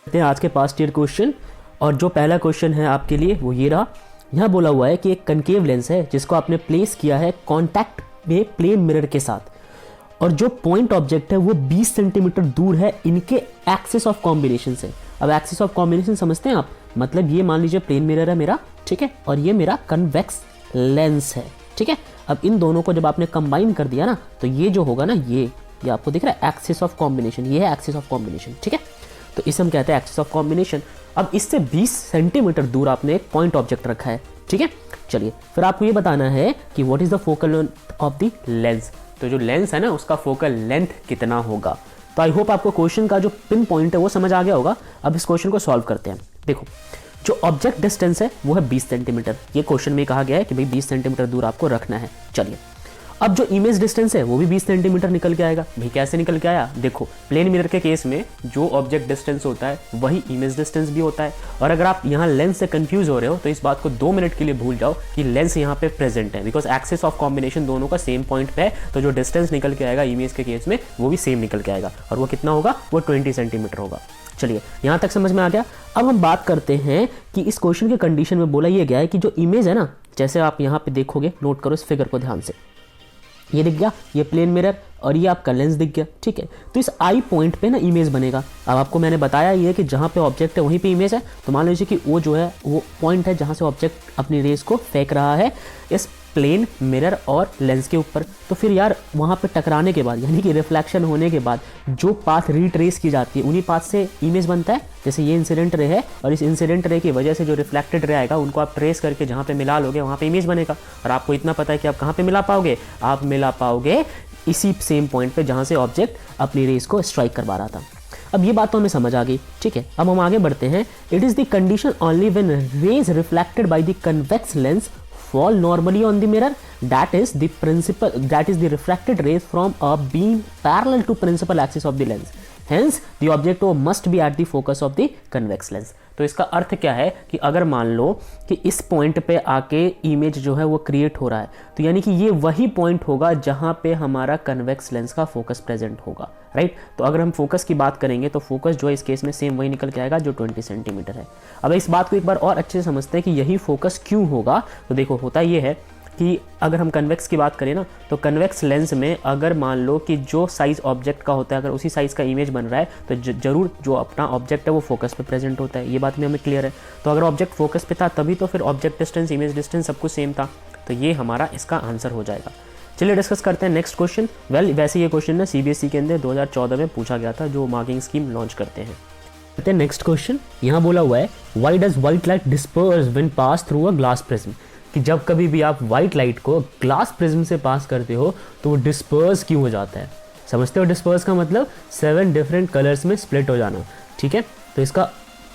हैं आज के पास्ट ईयर क्वेश्चन। और जो पहला क्वेश्चन है आपके लिए वो ये रहा। यहाँ बोला हुआ है कि एक कनकेव लेंस है जिसको आपने प्लेस किया है कॉन्टैक्ट में प्लेन मिरर के साथ, और जो पॉइंट ऑब्जेक्ट है वो 20 सेंटीमीटर दूर है इनके एक्सिस ऑफ कॉम्बिनेशन से। अब एक्सिस ऑफ कॉम्बिनेशन समझते हैं आप, मतलब ये मान लीजिए प्लेन मिरर है मेरा, ठीक है, और ये मेरा कन्वेक्स लेंस है, ठीक है। अब इन दोनों को जब आपने कंबाइन कर दिया ना, तो ये जो होगा ना, ये आपको दिख रहा है एक्सिस ऑफ कॉम्बिनेशन, ये है एक्सिस ऑफ कॉम्बिनेशन, ठीक है। तो इसे हम कहते हैं एक्सिस ऑफ कॉम्बिनेशन। अब इससे 20 सेंटीमीटर दूर आपने एक पॉइंट ऑब्जेक्ट रखा है, ठीक है। चलिए फिर आपको ये बताना है कि what is the focal length of the lens. तो जो लेंस है ना उसका फोकल लेंथ कितना होगा। तो आई होप आपको क्वेश्चन का जो पिन पॉइंट है वो समझ आ गया होगा। अब इस क्वेश्चन को सॉल्व करते हैं। देखो जो ऑब्जेक्ट डिस्टेंस है वो है 20 सेंटीमीटर। ये क्वेश्चन में कहा गया है कि भाई 20 सेंटीमीटर दूर आपको रखना है। चलिए अब जो इमेज डिस्टेंस है वो भी 20 सेंटीमीटर निकल के आएगा। भाई कैसे निकल के आया, देखो प्लेन मिरर के केस में जो ऑब्जेक्ट डिस्टेंस होता है वही इमेज डिस्टेंस भी होता है। और अगर आप यहाँ लेंस से कंफ्यूज हो रहे हो तो इस बात को 2 मिनट के लिए भूल जाओ कि लेंस यहाँ पे प्रेजेंट है, बिकॉज एक्सिस ऑफ कॉम्बिनेशन दोनों का सेम पॉइंट पे है। तो जो डिस्टेंस निकल के आएगा इमेज के केस में वो भी सेम निकल के आएगा, और वो कितना होगा, वो 20 सेंटीमीटर होगा। चलिए यहाँ तक समझ में आ गया। अब हम बात करते हैं कि इस क्वेश्चन के कंडीशन में बोला ये गया है कि जो इमेज है ना, जैसे आप यहाँ पे देखोगे, नोट करो इस फिगर को ध्यान से, ये दिख गया, ये प्लेन मिरर और ये आपका लेंस दिख गया, ठीक है। तो इस आई पॉइंट पे ना इमेज बनेगा। अब आपको मैंने बताया ये कि जहाँ पे ऑब्जेक्ट है वहीं पे इमेज है। तो मान लीजिए कि वो जो है वो पॉइंट है जहाँ से ऑब्जेक्ट अपनी रेस को फेंक रहा है इस प्लेन मिरर और लेंस के ऊपर। तो फिर यार वहाँ पे टकराने के बाद, यानी कि रिफ्लेक्शन होने के बाद जो पाथ रिट्रेस की जाती है उन्हीं पाथ से इमेज बनता है। जैसे ये इंसिडेंट रे है और इस इंसिडेंट रे की वजह से जो रिफ्लेक्टेड रे आएगा उनको आप ट्रेस करके जहाँ पे मिला लोगे वहाँ पे इमेज बनेगा। और आपको इतना पता है कि आप कहाँ पे मिला पाओगे, आप मिला पाओगे इसी सेम पॉइंट पे जहाँ से ऑब्जेक्ट अपनी रेस को स्ट्राइक करवा रहा था। अब ये बात तो हमें समझ आ गई, ठीक है। अब हम आगे बढ़ते हैं। It is the condition only when rays reflected by the convex lens fall normally on the mirror, that is the refracted rays from a beam parallel to principal axis of the lens, hence the object must be at the focus of the convex lens। तो इसका अर्थ क्या है कि अगर मान लो कि इस point पे आके इमेज जो है वो क्रिएट हो रहा है, तो यानी कि ये वही पॉइंट होगा जहां पे हमारा कन्वेक्स लेंस का फोकस प्रेजेंट होगा, राइट। तो अगर हम फोकस की बात करेंगे तो फोकस जो है इस केस में सेम वही निकल के आएगा जो 20 सेंटीमीटर है। अब इस बात को एक बार और अच्छे से समझते हैं कि यही फोकस क्यों होगा। तो देखो होता ये है कि अगर हम कन्वेक्स की बात करें ना, तो कन्वेक्स लेंस में अगर मान लो कि जो साइज़ ऑब्जेक्ट का होता है अगर उसी साइज़ का इमेज बन रहा है तो जरूर जो अपना ऑब्जेक्ट है वो फोकस पे प्रेजेंट होता है। ये बात में हमें क्लियर है। तो अगर ऑब्जेक्ट फोकस पे था तभी तो फिर ऑब्जेक्ट डिस्टेंस, इमेज डिस्टेंस सब कुछ सेम था। तो ये हमारा इसका आंसर हो जाएगा। चलिए डिस्कस करते हैं नेक्स्ट क्वेश्चन। वैसे ये क्वेश्चन ना CBSE के अंदर 2014 में पूछा गया था, जो मार्किंग स्कीम लॉन्च करते हैं। नेक्स्ट क्वेश्चन यहाँ बोला हुआ है, why does white light disperse when pass through a glass prism. कि जब कभी भी आप व्हाइट लाइट को ग्लास प्रिज्म से पास करते हो तो वो डिस्पर्स क्यों हो जाता है। समझते हो डिस्पर्स का मतलब 7 डिफरेंट कलर्स में स्प्लिट हो जाना, ठीक है। तो इसका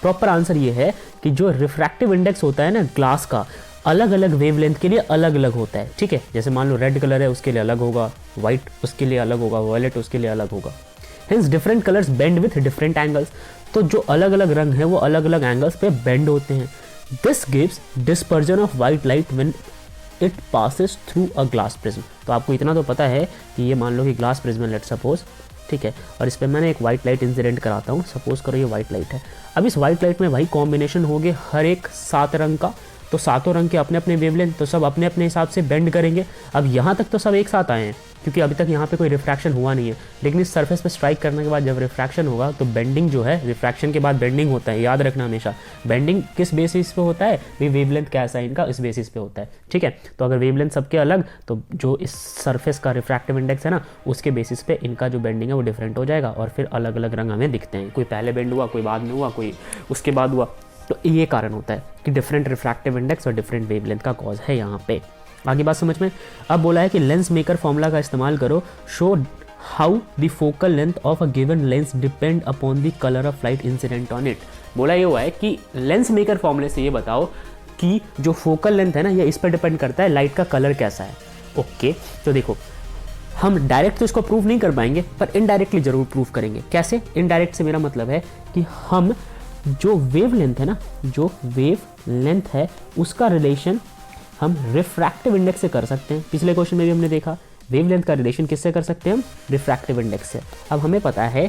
प्रॉपर आंसर ये है कि जो रिफ्रैक्टिव इंडेक्स होता है ना ग्लास का, अलग अलग वेवलेंथ के लिए अलग अलग होता है, ठीक है। जैसे मान लो रेड कलर है उसके लिए अलग होगा, व्हाइट उसके लिए अलग होगा, वायलेट उसके लिए अलग होगा। Hence different colours bend with different angles. तो जो अलग अलग रंग है वो अलग अलग एंगल्स पे बेंड होते हैं। This gives dispersion of white light when it passes through a glass prism। तो आपको इतना तो पता है कि ये मान लो कि ग्लास प्रिज्म लेट सपोज, ठीक है, और इस पर मैंने एक वाइट लाइट इंसिडेंट कराता हूँ। सपोज करो ये वाइट लाइट है। अब इस वाइट लाइट में भाई कॉम्बिनेशन हो गए हर एक 7 रंग का, तो सातों रंग के अपने अपने वेवलेंथ, तो सब अपने अपने हिसाब से बेंड करेंगे। अब यहाँ तक तो सब एक साथ आए हैं क्योंकि अभी तक यहाँ पे कोई रिफ्रैक्शन हुआ नहीं है, लेकिन इस सरफेस पे स्ट्राइक करने के बाद जब रिफ्रैक्शन होगा तो बेंडिंग जो है, रिफ्रैक्शन के बाद बेंडिंग होता है, याद रखना हमेशा। बेंडिंग किस बेसिस पे होता है, भाई वेवलेंथ कैसा है इनका, इस बेसिस पे होता है, ठीक है। तो अगर वेवलेंथ सबके अलग, तो जो इस सरफेस का रिफ्रैक्टिव इंडेक्स है ना उसके बेसिस पे इनका जो बेंडिंग है वो डिफरेंट हो जाएगा, और फिर अलग अलग रंग हमें दिखते हैं। कोई पहले बेंड हुआ, कोई बाद में हुआ, कोई उसके बाद हुआ। तो ये कारण होता है कि डिफरेंट रिफ्रैक्टिव इंडेक्स और डिफरेंट वेवलेंथ का कॉज है यहाँ पे। आगे बात समझ में। अब बोला है कि लेंस मेकर फॉर्मूला का इस्तेमाल करो, show how the focal length of a given lens depend upon the colour of light incident on it. बोला ये हुआ है कि लेंस मेकर फॉर्मूले से ये बताओ कि जो फोकल लेंथ है ना ये इस पर डिपेंड करता है लाइट का कलर कैसा है। ओके, तो देखो हम डायरेक्ट तो इसको प्रूव नहीं कर पाएंगे पर इनडायरेक्टली जरूर प्रूव करेंगे। कैसे इनडायरेक्ट से मेरा मतलब है कि हम जो वेव लेंथ है ना, जो वेव लेंथ है उसका रिलेशन हम रिफ्रैक्टिव इंडेक्स से कर सकते हैं। पिछले क्वेश्चन में भी हमने देखा वेवलेंथ का रिलेशन किससे कर सकते हैं हम, रिफ्रैक्टिव इंडेक्स से। अब हमें पता है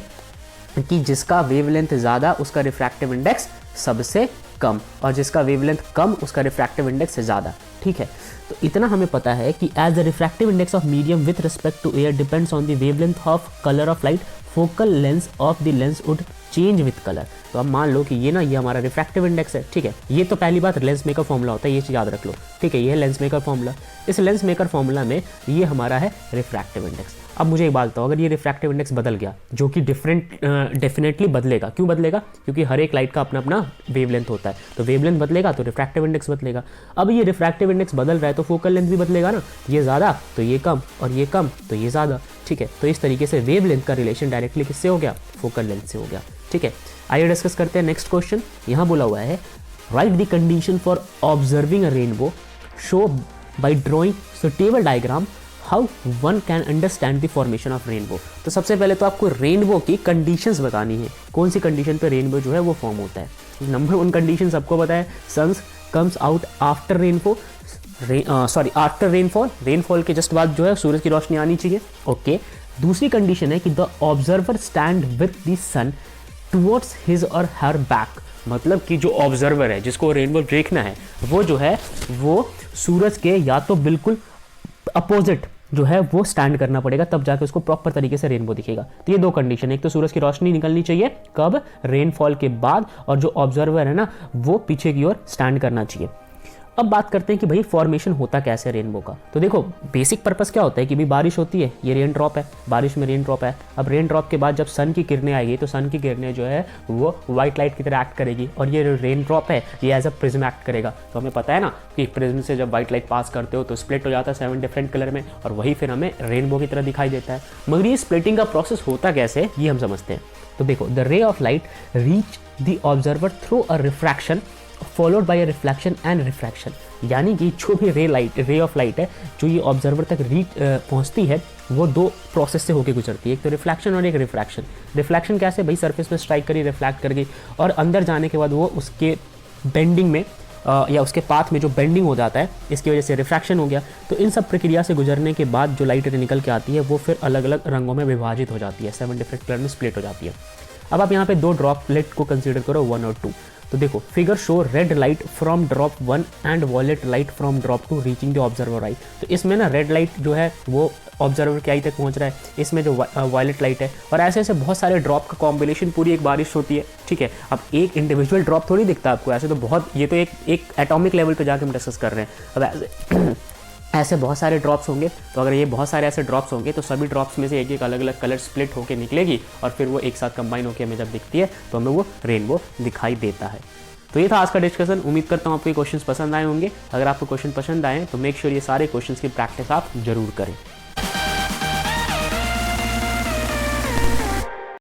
कि जिसका वेवलेंथ ज़्यादा उसका रिफ्रैक्टिव इंडेक्स सबसे कम, और जिसका वेवलेंथ कम उसका रिफ्रैक्टिव इंडेक्स ज़्यादा। ठीक है, तो इतना हमें पता है कि as the refractive index of medium with respect to air depends on the wavelength of colour of light, focal length of the lens would change with colour. तो अब मान लो कि ये हमारा रिफ्रैक्टिव इंडेक्स है। ठीक है, ये तो पहली बात लेंस मेकर फॉर्मूला होता है, ये चीज़ याद रख लो। ठीक है, ये है लेंस मेकर फॉर्मूला। इस लेंस मेकर फॉर्मूला में ये हमारा है रिफ्रैक्टिव इंडेक्स। अब मुझे एक बात बताओ, अगर ये रिफ्रैक्टिव इंडेक्स बदल गया, जो कि डेफिनेटली बदलेगा, क्यों बदलेगा? क्योंकि हर एक लाइट का अपना अपना वेवलेंथ होता है, तो वेवलेंथ बदलेगा तो रिफ्रैक्टिव इंडेक्स बदलेगा। अब ये रिफ्रैक्टिव इंडेक्स बदल रहा है तो फोकल लेंथ भी बदलेगा ना, ये ज़्यादा तो ये कम, और ये कम तो ये ज़्यादा। ठीक है, तो इस तरीके से वेवलेंथ का रिलेशन डायरेक्टली किससे हो गया? फोकल लेंथ से हो गया। ठीक है, आइए डिस्कस करते हैं नेक्स्ट क्वेश्चन। यहाँ बोला हुआ है right the condition for observing a rainbow, show by drawing suitable diagram how one can understand the formation of rainbow. तो सबसे पहले तो आपको रेनबो की कंडीशंस बतानी है, कौन सी कंडीशन पे रेनबो जो है वो फॉर्म होता है। नंबर 1 कंडीशन सबको पता है, sun comes out after rainfall, after rainfall, rainfall के जस्ट बाद जो है सूरज की रोशनी आनी चाहिए। ओके, दूसरी कंडीशन है कि the observer stand with the sun towards his और हर बैक, मतलब कि जो ऑब्जर्वर है जिसको रेनबो देखना है वो जो है वो सूरज के या तो बिल्कुल अपोजिट जो है वो स्टैंड करना पड़ेगा, तब जाके उसको प्रॉपर तरीके से रेनबो दिखेगा। तो ये 2 कंडीशन है, एक तो सूरज की रोशनी निकलनी चाहिए कब? रेनफॉल के बाद, और जो ऑब्जर्वर है ना वो पीछे की ओर स्टैंड करना चाहिए। अब बात करते हैं कि भाई फॉर्मेशन होता कैसे रेनबो का। तो देखो बेसिक पर्पस क्या होता है कि भाई बारिश होती है, ये रेन ड्रॉप है, बारिश में रेन ड्रॉप है। अब रेन ड्रॉप के बाद जब सन की किरणें आएगी तो सन की किरणें जो है वो व्हाइट लाइट की तरह एक्ट करेगी, और ये रेन ड्रॉप है ये एज अ प्रिज्म एक्ट करेगा। तो हमें पता है ना कि प्रिज्म से जब व्हाइट लाइट पास करते हो तो स्प्लिट हो जाता है 7 डिफरेंट कलर में, और वही फिर हमें रेनबो की तरह दिखाई देता है। मगर ये स्प्लिटिंग का प्रोसेस होता कैसे ये हम समझते हैं। तो देखो the ray of light reach the observer through a refraction followed by a reflection and refraction, यानी कि जो भी रे ऑफ लाइट है जो ये ऑब्जर्वर तक पहुंचती है वो 2 प्रोसेस से होकर गुजरती है, एक तो रिफ्लेक्शन और एक रिफ्रैक्शन। रिफ्लेक्शन कैसे? भाई सरफेस पे स्ट्राइक करी, रिफ्लेक्ट कर गई, और अंदर जाने के बाद वो उसके बेंडिंग में या उसके पाथ में जो बेंडिंग हो जाता है, इसकी वजह से रिफ्रैक्शन हो गया। तो इन सब प्रक्रिया से गुजरने के बाद जो लाइट निकल के आती है वो फिर अलग अलग रंगों में विभाजित हो जाती है, 7 डिफरेंट कलर में स्प्लिट हो जाती है। अब आप यहाँ पे 2 ड्रॉपलेट को कंसीडर करो, 1 और 2। तो देखो figure show red light from drop 1 and violet light from drop 2 reaching the observer eye. तो इसमें ना रेड लाइट जो है वो ऑब्जर्वर की आई तक पहुंच रहा है, इसमें जो वॉयलेट लाइट है, और ऐसे ऐसे बहुत सारे ड्रॉप का कॉम्बिनेशन पूरी एक बारिश होती है। ठीक है, अब एक इंडिविजुअल ड्रॉप थोड़ी दिखता है आपको, ऐसे तो बहुत, ये तो एक एटॉमिक लेवल पे जाके हम डिस्कस कर रहे हैं। अब ऐसे बहुत सारे ड्रॉप्स होंगे, तो अगर ये बहुत सारे ऐसे ड्रॉप्स होंगे तो सभी ड्रॉप्स में से एक एक अलग अलग कलर स्प्लिट होकर निकलेगी, और फिर वो एक साथ कंबाइन होकर हमें जब दिखती है तो हमें वो रेनबो दिखाई देता है। तो ये था आज का डिस्कशन। उम्मीद करता हूँ आपको ये क्वेश्चंस पसंद आए होंगे। अगर आपको क्वेश्चन पसंद आए तो मेक श्योर ये सारे क्वेश्चंस की प्रैक्टिस आप जरूर करें।